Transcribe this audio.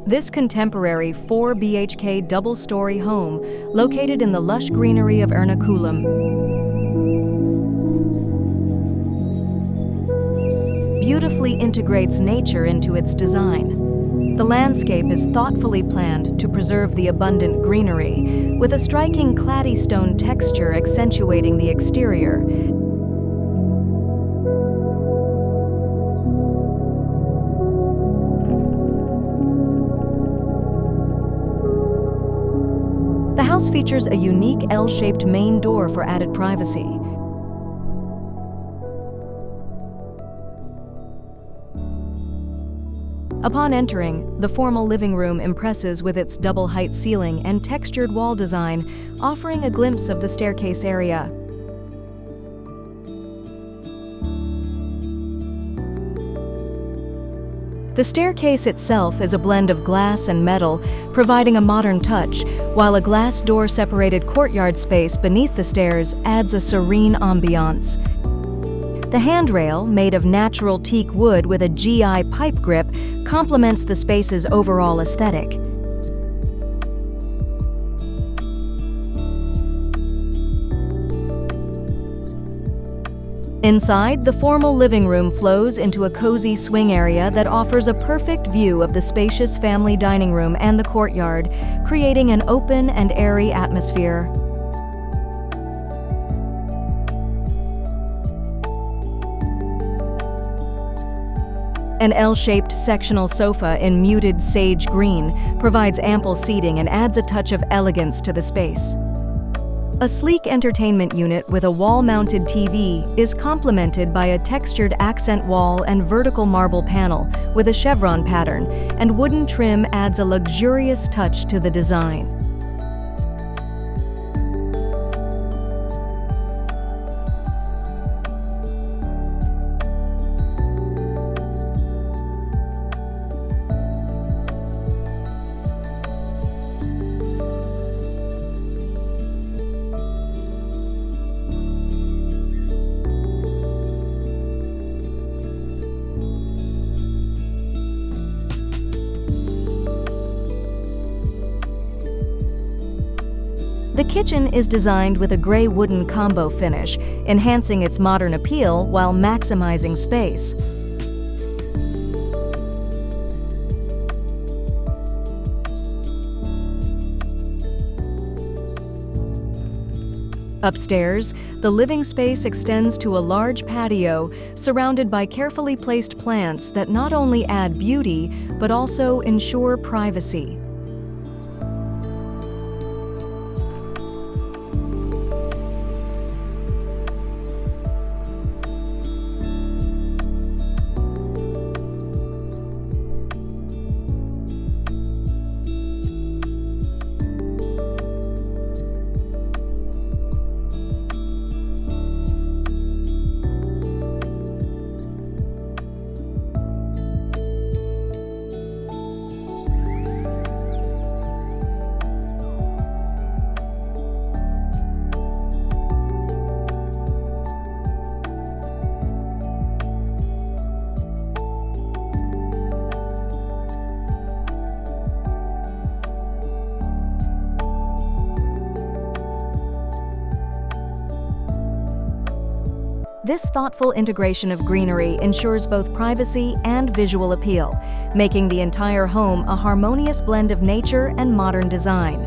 This contemporary 4 BHK double-story home, located in the lush greenery of Ernakulam, beautifully integrates nature into its design. The landscape is thoughtfully planned to preserve the abundant greenery, with a striking claddy stone texture accentuating the exterior. The house features a unique L-shaped main door for added privacy. Upon entering, the formal living room impresses with its double-height ceiling and textured wall design, offering a glimpse of the staircase area. The staircase itself is a blend of glass and metal, providing a modern touch, while a glass door-separated courtyard space beneath the stairs adds a serene ambiance. The handrail, made of natural teak wood with a GI pipe grip, complements the space's overall aesthetic. Inside, the formal living room flows into a cozy swing area that offers a perfect view of the spacious family dining room and the courtyard, creating an open and airy atmosphere. An L-shaped sectional sofa in muted sage green provides ample seating and adds a touch of elegance to the space. A sleek entertainment unit with a wall-mounted TV is complemented by a textured accent wall and vertical marble panel with a chevron pattern, and wooden trim adds a luxurious touch to the design. The kitchen is designed with a gray wooden combo finish, enhancing its modern appeal while maximizing space. Upstairs, the living space extends to a large patio surrounded by carefully placed plants that not only add beauty, but also ensure privacy. This thoughtful integration of greenery ensures both privacy and visual appeal, making the entire home a harmonious blend of nature and modern design.